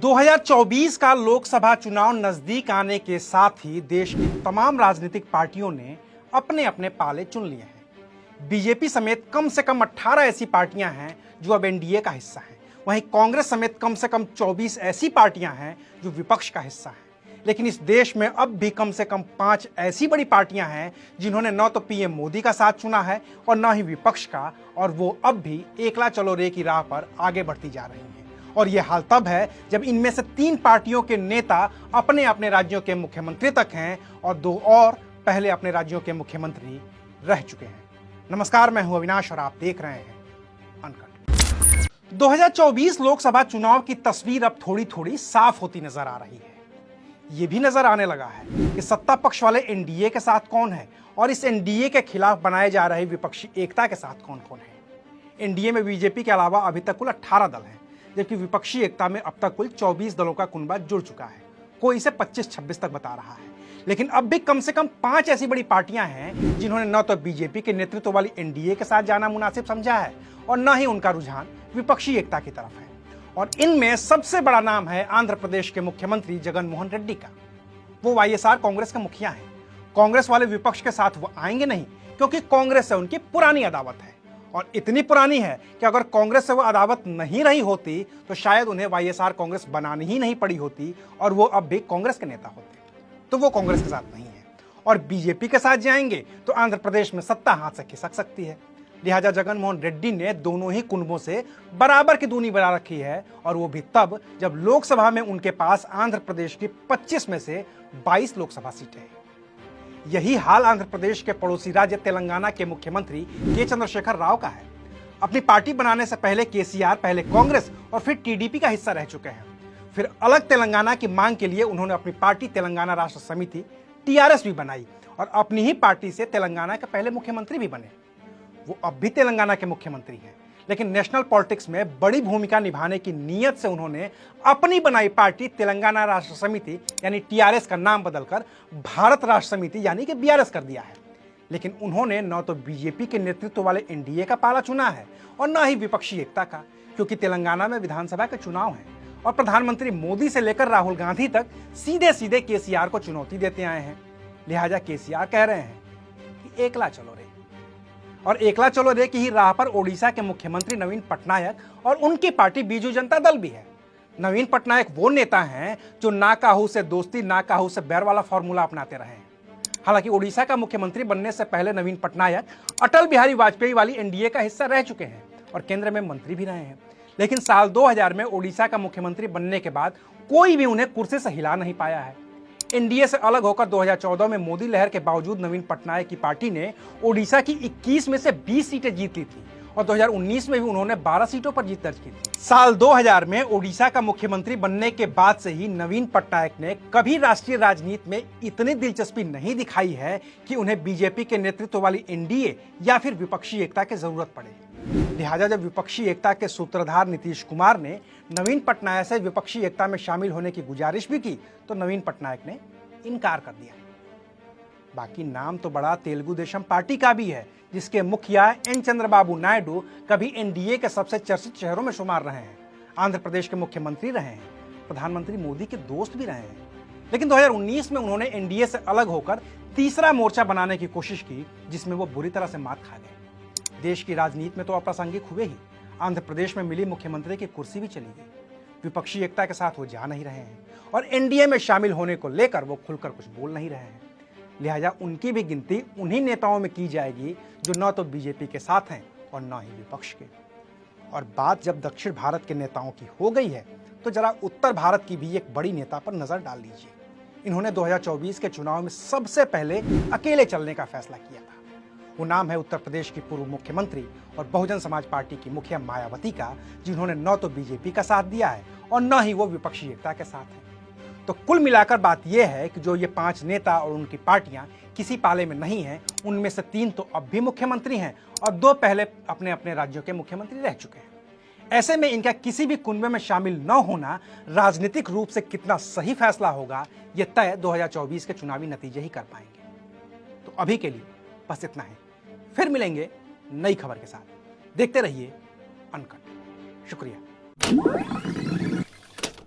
2024 का लोकसभा चुनाव नजदीक आने के साथ ही देश की तमाम राजनीतिक पार्टियों ने अपने अपने पाले चुन लिए हैं। बीजेपी समेत कम से कम 18 ऐसी पार्टियां हैं जो अब एनडीए का हिस्सा हैं। वहीं कांग्रेस समेत कम से कम 24 ऐसी पार्टियां हैं जो विपक्ष का हिस्सा हैं। लेकिन इस देश में अब भी कम से कम 5 ऐसी बड़ी पार्टियां हैं जिन्होंने न तो पीएम मोदी का साथ चुना है और न ही विपक्ष का, और वो अब भी एकला चलो रे की राह पर आगे बढ़ती जा रही हैं। और ये हाल तब है जब इनमें से 3 पार्टियों के नेता अपने अपने राज्यों के मुख्यमंत्री तक हैं और 2 और पहले अपने राज्यों के मुख्यमंत्री रह चुके हैं। नमस्कार, मैं हूं अविनाश और आप देख रहे हैं अनकट। 2024 लोकसभा चुनाव की तस्वीर अब थोड़ी थोड़ी साफ होती नजर आ रही है। ये भी नजर आने लगा है कि सत्ता पक्ष वाले एनडीए के साथ कौन है और इस एनडीए के खिलाफ बनाए जा रहे विपक्षी एकता के साथ कौन कौन है। एनडीए में बीजेपी के अलावा अभी तक कुल 18 दल हैं, जबकि विपक्षी एकता में अब तक कुल 24 दलों का कुनबा जुड़ चुका है। कोई इसे 25-26 तक बता रहा है। लेकिन अब भी कम से कम 5 ऐसी बड़ी पार्टियां हैं जिन्होंने न तो बीजेपी के नेतृत्व वाली एनडीए के साथ जाना मुनासिब समझा है और न ही उनका रुझान विपक्षी एकता की तरफ है। और इनमें सबसे बड़ा नाम है आंध्र प्रदेश के मुख्यमंत्री जगन मोहन रेड्डी का। वो वाईएसआर कांग्रेस के मुखिया हैं। कांग्रेस वाले विपक्ष के साथ वो आएंगे नहीं, क्योंकि कांग्रेस से उनकी पुरानी अदावत है, और इतनी पुरानी है कि अगर कांग्रेस से वो अदावत नहीं रही होती तो शायद उन्हें वाईएसआर कांग्रेस बनानी ही नहीं पड़ी होती और वो अब भी कांग्रेस के नेता होते। तो वो कांग्रेस के साथ नहीं है और बीजेपी के साथ जाएंगे तो आंध्र प्रदेश में सत्ता हाथ से खिसक सकती है। लिहाजा जगन मोहन रेड्डी ने दोनों ही कुनबों से बराबर की दूनी बना रखी है, और वो भी तब जब लोकसभा में उनके पास आंध्र प्रदेश की 25 में से 22 लोकसभा सीटें हैं। यही हाल आंध्र प्रदेश के पड़ोसी राज्य तेलंगाना के मुख्यमंत्री के चंद्रशेखर राव का है। अपनी पार्टी बनाने से पहले केसीआर पहले कांग्रेस और फिर टीडीपी का हिस्सा रह चुके हैं। फिर अलग तेलंगाना की मांग के लिए उन्होंने अपनी पार्टी तेलंगाना राष्ट्र समिति टीआरएस भी बनाई और अपनी ही पार्टी से तेलंगाना के पहले मुख्यमंत्री भी बने। वो अब भी तेलंगाना के मुख्यमंत्री हैं, लेकिन नेशनल पॉलिटिक्स में बड़ी भूमिका निभाने की नीयत से उन्होंने अपनी बनाई पार्टी तेलंगाना राष्ट्र समिति यानी टीआरएस का नाम बदलकर भारत राष्ट्र समिति यानी कि बीआरएस कर दिया है। लेकिन उन्होंने न तो बीजेपी के नेतृत्व वाले एनडीए का पाला चुना है और न ही विपक्षी एकता का, क्योंकि तेलंगाना में विधानसभा के चुनाव हैं और प्रधानमंत्री मोदी से लेकर राहुल गांधी तक सीधे सीधे केसीआर को चुनौती देते आए हैं। लिहाजा केसीआर कह रहे हैं कि एकला चलो रे, और एकला चलो रे की ही राह पर ओडिशा के मुख्यमंत्री नवीन पटनायक और उनकी पार्टी बीजू जनता दल भी है। नवीन पटनायक वो नेता हैं जो ना काहू से दोस्ती ना काहू से बैर वाला फॉर्मूला अपनाते रहे हैं। हालांकि ओडिशा का मुख्यमंत्री बनने से पहले नवीन पटनायक अटल बिहारी वाजपेयी वाली एनडीए का हिस्सा रह चुके हैं और केंद्र में मंत्री भी रहे हैं। लेकिन साल 2000 में ओडिशा का मुख्यमंत्री बनने के बाद कोई भी उन्हें कुर्सी से हिला नहीं पाया है। एनडीए से अलग होकर 2014 में मोदी लहर के बावजूद नवीन पटनायक की पार्टी ने ओडिशा की 21 में से 20 सीटें जीत ली थी और 2019 में भी उन्होंने 12 सीटों पर जीत दर्ज की थी। साल 2000 में ओडिशा का मुख्यमंत्री बनने के बाद से ही नवीन पटनायक ने कभी राष्ट्रीय राजनीति में इतनी दिलचस्पी नहीं दिखाई है कि उन्हें बीजेपी के नेतृत्व वाली एनडीए या फिर विपक्षी एकता की जरूरत पड़े। लिहाजा जब विपक्षी एकता के सूत्रधार नीतीश कुमार ने नवीन पटनायक से विपक्षी एकता में शामिल होने की गुजारिश भी की तो नवीन पटनायक ने इनकार कर दिया। बाकी नाम तो बड़ा तेलुगु देशम पार्टी का भी है, जिसके मुखिया एन चंद्रबाबू नायडू कभी एनडीए के सबसे चर्चित चेहरों में शुमार रहे हैं, आंध्र प्रदेश के मुख्यमंत्री रहे हैं, प्रधानमंत्री मोदी के दोस्त भी रहे हैं। लेकिन 2019 में उन्होंने एनडीए से अलग होकर तीसरा मोर्चा बनाने की कोशिश की, जिसमें वो बुरी तरह से मात खा गए। देश की राजनीति में तो अप्रासंगिक हुए ही, आंध्र प्रदेश में मिली मुख्यमंत्री की कुर्सी भी चली गई। विपक्षी एकता के साथ वो जा नहीं रहे हैं और एनडीए में शामिल होने को लेकर वो खुलकर कुछ बोल नहीं रहे हैं। लिहाजा उनकी भी गिनती उन्हीं नेताओं में की जाएगी जो न तो बीजेपी के साथ हैं और न ही विपक्ष के। और बात जब दक्षिण भारत के नेताओं की हो गई है तो जरा उत्तर भारत की भी एक बड़ी नेता पर नजर डाल लीजिए। इन्होंने 2024 के चुनाव में सबसे पहले अकेले चलने का फैसला किया था। वो नाम है उत्तर प्रदेश की पूर्व मुख्यमंत्री और बहुजन समाज पार्टी की मुखिया मायावती का, जिन्होंने न तो बीजेपी का साथ दिया है और न ही वो विपक्षी एकता के साथ हैं। तो कुल मिलाकर बात यह है कि जो ये 5 नेता और उनकी पार्टियां किसी पाले में नहीं हैं, उनमें से 3 तो अब भी मुख्यमंत्री हैं और 2 पहले अपने अपने राज्यों के मुख्यमंत्री रह चुके हैं। ऐसे में इनका किसी भी कुनबे में शामिल न होना राजनीतिक रूप से कितना सही फैसला होगा, यह तय 2024 के चुनावी नतीजे ही कर पाएंगे। तो अभी के लिए बस इतना है, फिर मिलेंगे नई खबर के साथ। देखते रहिए अनकट। शुक्रिया।